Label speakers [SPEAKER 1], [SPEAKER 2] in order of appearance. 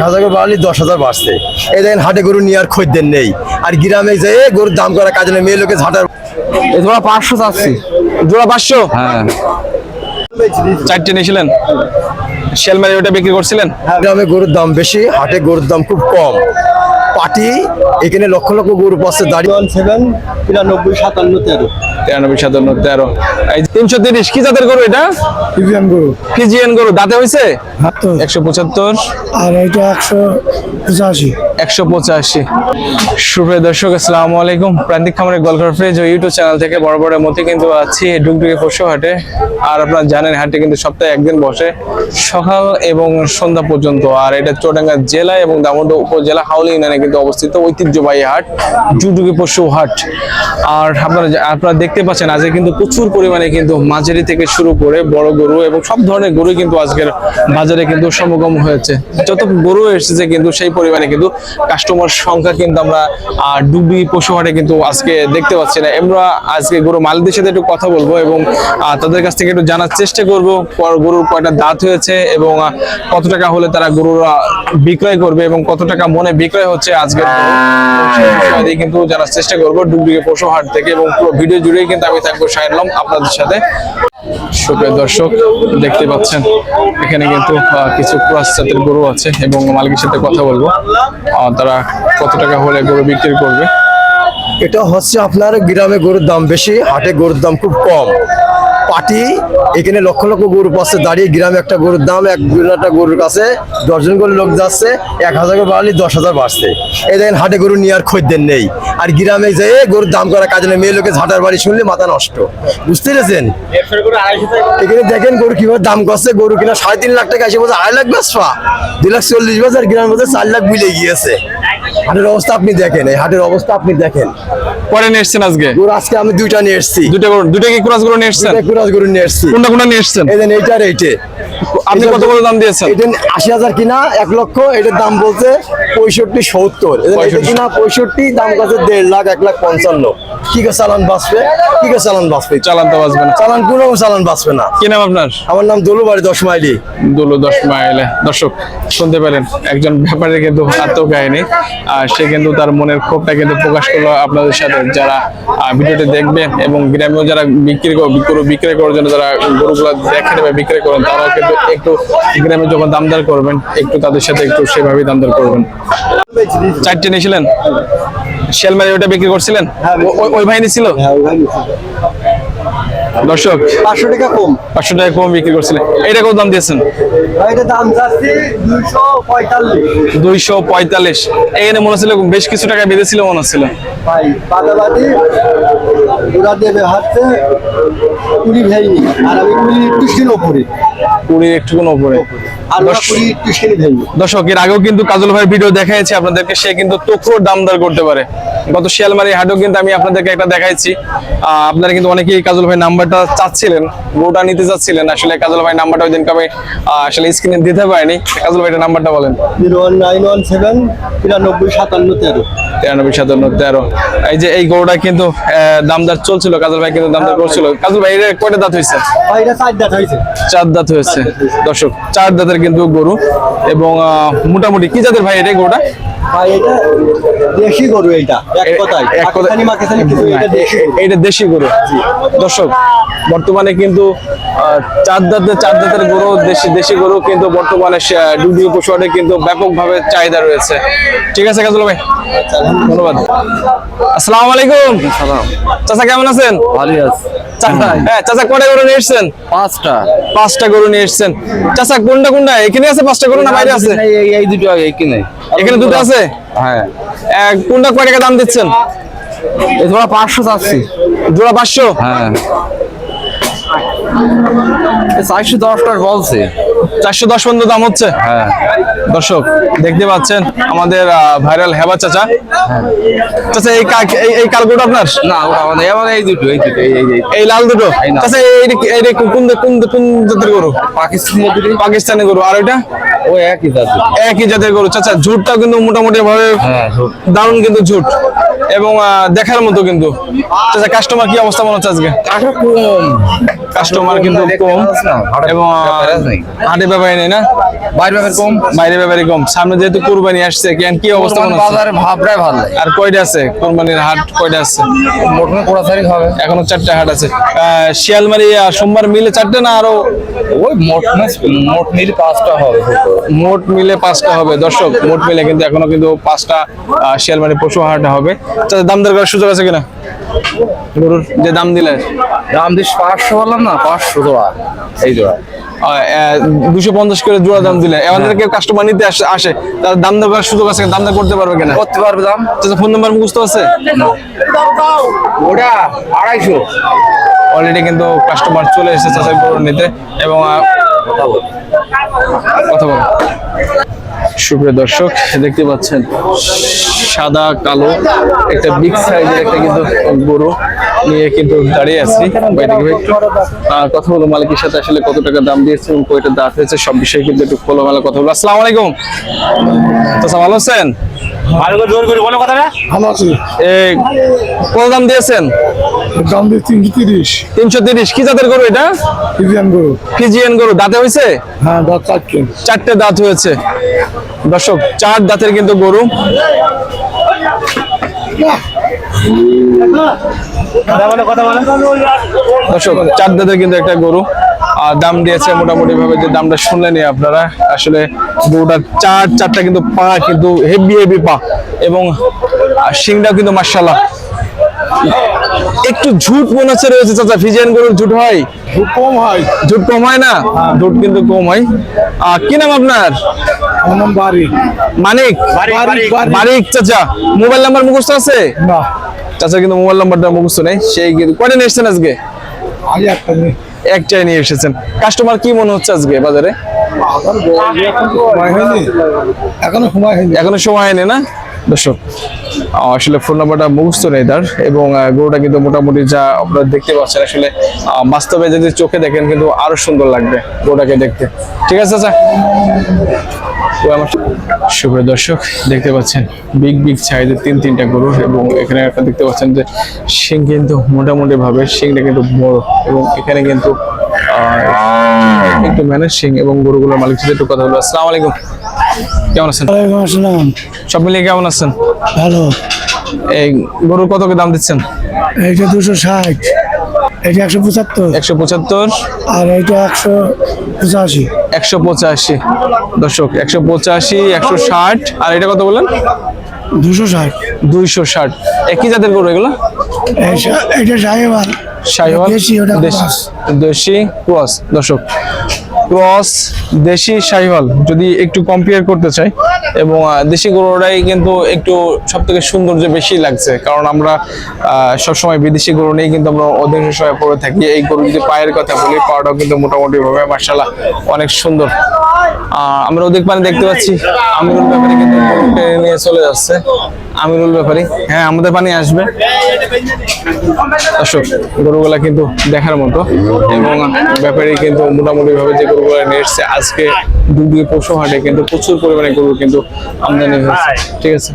[SPEAKER 1] 1000 বাড়ালি 10,000 বাড়ছে। এই দেখেন হাটে গরু নিয়ে আর খদ্দের নেই, আর গ্রামে যে গরুর দাম করা কাজে নেই, মেয়ে লোকে ঝাঁটার
[SPEAKER 2] জোড়া 500 চাচ্ছি।
[SPEAKER 3] জোড়া 500?
[SPEAKER 2] হ্যাঁ।
[SPEAKER 3] 4টে নিয়েছিলেন, শেলমারি ওটা বিক্রি করছিলেন?
[SPEAKER 1] গ্রামে গরুর দাম বেশি, হাটে গরুর দাম খুব কম। পাটি এখানে লক্ষ লক্ষ গরু পাচ্ছে, দাঁড়িয়ে
[SPEAKER 4] 7 93 57 13
[SPEAKER 3] 93 57 13। এই 330 কি জাতের গরু এটা?
[SPEAKER 4] ইভিএম গরু
[SPEAKER 3] ফিজিয়ান গরু, দাঁতে হইছে?
[SPEAKER 4] 175
[SPEAKER 3] 175
[SPEAKER 4] আর এটা 185।
[SPEAKER 3] 185। সুপ্রিয় দর্শক, আসসালামু আলাইকুম। প্রান্তিক খামারের গলঘর ফ্রেজ ইউটিউব চ্যানেল থেকে বড় মধ্যে কিন্তু আছি ডুগডুগি পশু হাটে। আর আপনারা জানেন হাটে কিন্তু সপ্তাহে একদিন বসে, সকাল এবং সন্ধ্যা পর্যন্ত। আর এটা চুয়াডাঙ্গা জেলা এবং দামোদর উপজেলা হাউলি ইউনিয়নে কিন্তু অবস্থিত ঐতিহ্যবাহী হাট, ডুগডুগি পশু হাট। আর আপনারা দেখতে পাচ্ছেন আজকে কিন্তু প্রচুর পরিমাণে কিন্তু মাঝারি থেকে শুরু করে বড় গরু এবং সব ধরনের গরু কিন্তু আজকের বাজারে কিন্তু সমাগম হয়েছে। যত গরু এসেছে কিন্তু সেই পরিমাণে কিন্তু কাস্টমার সংখ্যা কিন্তু আমরা ডুগডুগি পশু হাটে কিন্তু আজকে দেখতে পাচ্ছি না। আমরা আজকে গরু মালিকদের সাথে একটু কথা বলবো এবং তাদের কাছ থেকে একটু জানার চেষ্টা করব গরুর কয়টা দাঁত হয়েছে এবং কত টাকা হলে তারা গরুরা বিক্রয় করবে এবং কত টাকা মনে বিক্রয় হচ্ছে আজকের কিন্তু জানার চেষ্টা করবো ডুগডুগি পশু হাট থেকে। এবং পুরো ভিডিও জুড়ে কিন্তু আমি থাকবো শাহিন আলম আপনাদের সাথে। সুপ্রিয় দর্শক, দেখতে পাচ্ছেন এখানে কিন্তু কিছু ক্রস জাতের গরু আছে এবং মালিকের সাথে কথা বলবো তারা কত টাকা হলে গরু বিক্রি করবে।
[SPEAKER 1] এটা হচ্ছে আপনার গ্রামে গরুর দাম বেশি, হাটে গরুর দাম খুব কম। পাটি এখানে লক্ষ লক্ষ গরু পাচ্ছে, দাঁড়িয়ে গ্রামে একটা গরুর দাম একটা গরুর কাছে 10 জন করে লোক যাচ্ছে, 1000 বাড়ালি 10,000 বাড়ছে। এই দেখেন হাটে গরু নিয়ে আর খদ্দের নেই, আর গ্রামে যে গরুর দাম করা কাজে নেই, মেয়ে লোকে ঝাঁটার বাড়ি শুনলে মাথা নষ্ট। বুঝতে পেরেছেন? এখানে দেখেন গরু কিভাবে দাম করছে। গরু কিনা 3.5 লাখ টাকা, এসে বলছে 2.5 লাখ বেচবা, 2,40,000, আর গ্রামের মধ্যে 4 লাখ বিলে গিয়েছে। হাটের অবস্থা আপনি দেখেন, এই হাটের অবস্থা আপনি দেখেন।
[SPEAKER 3] পরে নিয়ে এসছেন আজকে
[SPEAKER 1] গরু? আজকে আমি 2টা নিয়ে এসেছি।
[SPEAKER 3] দুটো কি ক্রস গরু নিয়ে এসছেন?
[SPEAKER 1] কুরাস গরু নিয়ে এসেছি।
[SPEAKER 3] কোনটা নিয়ে এসছেন?
[SPEAKER 1] এই দেন এইটার এইটে।
[SPEAKER 3] আপনি কত করে দাম দিয়েছেন?
[SPEAKER 1] এটা 80,000 কিনা, 1 লক্ষ। এটার দাম বলছে 65 70। এটা কিনা 65, দাম কাছে 1.5 লাখ, 1,55,000। কি করে চালান বাঁচবে? কি করে চালান বাঁচবে?
[SPEAKER 3] চালান তো বাঁচবে না,
[SPEAKER 1] চালান কোনো চালান বাঁচবে না।
[SPEAKER 3] কি নাম আপনার?
[SPEAKER 1] আমার নাম দলু, বাড়ি 10 মাইলি।
[SPEAKER 3] দুলু 10 মাইলে। দর্শক শুনতে পেলেন একজন ব্যাপারীর কিন্তু আত্মকাহিনী। সে কিন্তু তার মনের ক্ষোভটা কিন্তু প্রকাশ করলো আপনাদের সাথে। যারা ভিডিওটি দেখবেন এবং গ্রামেও যারা বিক্রি করার জন্য যারা গরুগুলো দেখেন বা বিক্রি করেন, তারাও কিন্তু একটু গ্রামে যখন দামদার করবেন একটু তাদের সাথে একটু সেভাবেই দামদার করবেন। 4টে নিয়েছিলেন, শেলমারি ওটা বিক্রি করছিলেন? ওই ভাই নিছিল? দর্শক
[SPEAKER 4] 500 টাকা কম,
[SPEAKER 3] 500 টাকা কম বিক্রি করছিলেন। এইটা কত দাম দিয়েছেন?
[SPEAKER 4] এটা দাম যাচ্ছে 245।
[SPEAKER 3] 245। এখানে মনে হচ্ছিল বেশ কিছু টাকা বেঁধেছিল মনে হচ্ছিল।
[SPEAKER 4] ভাই বাদাবাদি পুরা দেবে হাতে 20 ভাই, আর আমি 20 টিশকিন উপরে,
[SPEAKER 3] 20 একটু কোন উপরে।
[SPEAKER 4] আর 20 টিশকিন ভাই।
[SPEAKER 3] দর্শক এর আগেও কিন্তু কাজল ভাইয়ের ভিডিও দেখাইছি আপনাদেরকে, সে কিন্তু তোকরো দামদার করতে পারে। গত শিয়ালমারি হাটও কিন্তু আমি আপনাদেরকে একটা দেখাইছি। আপনারা কিন্তু অনেকেই কাজল ভাই নাম্বারটা চাচ্ছিলেন, গরুটা নিতে চাচ্ছিলেন। আসলে কাজল ভাই নাম্বারটা ওই দিন আমি আসলে স্ক্রিনে দিতে পারিনি। কাজল ভাই নাম্বারটা বলেন।
[SPEAKER 4] 01917 93 57 13
[SPEAKER 3] 93 57 13। এই যে এই গরুটা কিন্তু দামদার চলছিল, কাজল ভাই কিন্তু দামদার করছিল। কাজল ভাই এর কয়টা দাঁত হয়েছে?
[SPEAKER 4] ভাই এটা 4 দাঁত হইছে।
[SPEAKER 3] 4 দাঁত হয়েছে। দর্শক 4 দাঁতের কিন্তু গরু এবং মোটামুটি কি জাতের ভাই এটা গরুটা?
[SPEAKER 4] ভাই এটা দেশি গরু, এইটা এক কথায় পাকিস্তানি কিন্তু এটা দেশি।
[SPEAKER 3] এইটা দেশি গরু। দর্শক বর্তমানে কিন্তু 4 দাঁতের গরু, দেশি গরু কিন্তু বর্তমানে ডুগডুগি পশু হাটে কিন্তু ব্যাপকভাবে চাহিদা রয়েছে। ঠিক আছে কাজল ভাই, ধন্যবাদ। আসসালামু আলাইকুম। চাচা কেমন আছেন?
[SPEAKER 2] ভালোই আছে।
[SPEAKER 3] হ্যাঁ চাচা, কয়টা গরু নিয়ে এসেছেন? 5টা গরু নিয়ে এসেছেন। চাচা কোনটা এখানে আছে? 5টা গরু না বাইরে আছে?
[SPEAKER 2] এই দুটো এখানে।
[SPEAKER 3] এখানে দুটো আছে?
[SPEAKER 2] হ্যাঁ।
[SPEAKER 3] কোনটা কয় টাকা দাম দিচ্ছেন?
[SPEAKER 2] এই জোড়া 500 চাচ্ছি।
[SPEAKER 3] জোড়া 500?
[SPEAKER 2] হ্যাঁ। 410 টাকা বলছে।
[SPEAKER 3] 410 পর্যন্ত দাম হচ্ছে।
[SPEAKER 2] হ্যাঁ।
[SPEAKER 3] দর্শক দেখতে পাচ্ছেন আমাদের ভাইরাল হেবা চাচা। চাচা এই কালগুলো আপনার?
[SPEAKER 2] না আমাদের এবার এই দুটো
[SPEAKER 3] এই লাল দুটো। চাচা এই কোন জাতের গরু? পাকিস্তানি গরু। আর ওইটা?
[SPEAKER 2] ওই একই জাতের
[SPEAKER 3] গরু। চাচা ঝুটটাও কিন্তু মোটামুটি ভাবে দারুণ কিন্তু ঝুট। এবং দেখার মতো কিন্তু। কাস্টমার কি অবস্থা মনে হচ্ছে আজকে? কাস্টমার কিন্তু কম এবং হাটে ব্যাপারই নেই না, বাইরে ব্যাপারই কম। সামনে যেহেতু কুরবানি আসছে, কেন কি অবস্থা মনে হচ্ছে?
[SPEAKER 2] বাজারে ভাবটাই ভালো লাগে।
[SPEAKER 3] আর কয়টা আছে কুরবানির হাট? কয়টা আছে?
[SPEAKER 2] মোটামুটি 4 তারিখ হবে।
[SPEAKER 3] এখনো 4টা হাট আছে। শিয়ালমারি আর সোমবার মিলে 4টা না আরো?
[SPEAKER 2] ওই মোট মিল 5টা হবে।
[SPEAKER 3] মোট মিলে 5টা হবে। দর্শক, মোট মিলে কিন্তু এখনো কিন্তু 5টা শিয়ালমারি পশু হাট হবে। দাম দর করার সুযোগ আছে কিনা? গরুর যে দাম দিলেন,
[SPEAKER 2] দাম দিস 500 বললাম না, 500 জোড়া। এই জোড়া
[SPEAKER 3] 250 করে জোড়া দাম দিলেন। আমাদের কেউ কাস্টমার নিতে আসে, তার দাম দর করার সুযোগ আছে, দাম দর করতে পারবে কিনা?
[SPEAKER 2] করতে পারবে দাম।
[SPEAKER 3] ফোন নাম্বার মুখস্থ আছে?
[SPEAKER 2] ওটা 250।
[SPEAKER 3] অলরেডি কিন্তু কাস্টমার চলে এসেছে চাষের গরু নিতে এবং কথা বল। সুপ্রিয় দর্শক, দেখতে পাচ্ছেন সাদা কালো একটা বিগ সাইজের একটা কিন্তু গরু নিয়ে কিন্তু দাঁড়িয়ে আছি। কথা বলবো মালিকের সাথে, আসলে কত টাকা দাম দিয়েছে এবং কয়টা দাঁত হয়েছে সব বিষয়ে কিন্তু একটু খোলামেলা কথা বলবো। আসসালামু আলাইকুম। চাচা ভালো আছেন?
[SPEAKER 4] ভালো আছি।
[SPEAKER 3] কত দাম দিয়েছেন?
[SPEAKER 4] দাম দিয়ে 330।
[SPEAKER 3] 330। কি জাতের গরু এটা?
[SPEAKER 4] ফিজিয়ান গরু।
[SPEAKER 3] ফিজিয়ান গরু। দাঁতে হয়েছে?
[SPEAKER 4] হ্যাঁ, দাঁত 4টা।
[SPEAKER 3] 4টে দাঁত হয়েছে। দর্শক, 4 দাঁতের কিন্তু গরু। দর্শক, 4 দাঁতের কিন্তু একটা গরু। আর দাম দিয়েছে মোটামুটি ভাবে, যে দামটা শুনলেনি আপনারা। আসলে গরুটার চারটা কিন্তু পা কিন্তু হেভি পা এবং শিংটাও কিন্তু মাশাআল্লাহ একটু ঝুট মনে হচ্ছে রয়েছে। চাচা, ফিজিয়ান গরুর ঝুট হয়?
[SPEAKER 4] কম হয়।
[SPEAKER 3] ঝুট কম হয় না? ঝুট কিন্তু কম হয়। কি নাম আপনার?
[SPEAKER 4] আমার নাম বারিক।
[SPEAKER 3] মানিক? বারিক চাচা। মোবাইল নাম্বার মুখস্থ আছে?
[SPEAKER 4] না,
[SPEAKER 3] চাচা কিন্তু মোবাইল নাম্বারটা মুখস্থ নেই। সেই কিন্তু কয়টা নিয়ে এসেছেন আজকে?
[SPEAKER 4] আগে একটা নেই।
[SPEAKER 3] একটাই নিয়ে এসেছেন। কাস্টমার কি মনে হচ্ছে আজকে বাজারে?
[SPEAKER 4] সময় হয়নি, এখনো সময় হয়নি।
[SPEAKER 3] এখনো সময় হয়নি না? দর্শক, আসলে ফোন নাম্বারটা মুখস্থ নেই তার এবং গরুটা কিন্তু মোটামুটি যা আপনারা দেখতে পাচ্ছেন, আসলে বাস্তবে যদি চোখে দেখেন কিন্তু আরো সুন্দর লাগবে গরুটাকে দেখতে। ঠিক আছে চাচা। সুপ্রিয় দর্শক, দেখতে পাচ্ছেন বিগ সাইজের 3টা গরু এবং এখানে একটা দেখতে পাচ্ছেন যে শিং কিন্তু মোটামুটি ভাবে শিংটা কিন্তু বড় এবং এখানে কিন্তু একটু ম্যানেজ শিং এবং গরুগুলোর মালিক সাথে একটু কথা বলবো। আসসালামু আলাইকুম, কেমন আছেন?
[SPEAKER 4] ওয়ালাইকুম আসসালাম।
[SPEAKER 3] সব মিলিয়ে কেমন আছেন?
[SPEAKER 4] ভালো।
[SPEAKER 3] এই গরুর কত করে দাম দিচ্ছেন?
[SPEAKER 4] এইটা 260, এইটা 175,
[SPEAKER 3] 175
[SPEAKER 4] আর এইটা 185।
[SPEAKER 3] 185। দর্শক, 185, 160 আর এটা কত বললেন?
[SPEAKER 4] 260।
[SPEAKER 3] 260। একই জাতের গরু এগুলো?
[SPEAKER 4] এইটা সাহেবাল।
[SPEAKER 3] শাহিওয়াল
[SPEAKER 4] দেশি, ওটা cross।
[SPEAKER 3] দেশি ক্রস। দর্শক, ক্রস দেশি শাহিওয়াল যদি একটু কম্পেয়ার করতে চাই, এবং দেশি গরুটাই কিন্তু একটু সব থেকে সৌন্দর্য বেশি লাগছে, কারণ আমরা সবসময় বিদেশি গরু নিয়ে কিন্তু আমরা অধিকাংশ সময় পড়ে থাকি। এই গরু যদি পায়ের কথা বলি, পাটাও কিন্তু মোটামুটি ভাবে মাশাআল্লাহ অনেক সুন্দর। আমরা ওদিক পানি দেখতে পাচ্ছি আমিরুল ব্যাপারী কিন্তু গরু টেনে নিয়ে চলে যাচ্ছে। আমিরুল ব্যাপারী, হ্যাঁ আমাদের পানি আসবে। দর্শক, গরুগুলা কিন্তু দেখার মতো এবং ব্যাপারী কিন্তু মোটামুটি ভাবে যে গরুগুলা নিয়ে এসছে আজকে দুদিকে পশু হাটে কিন্তু প্রচুর পরিমাণে গরু কিন্তু আমদানি হয়েছে। ঠিক আছে।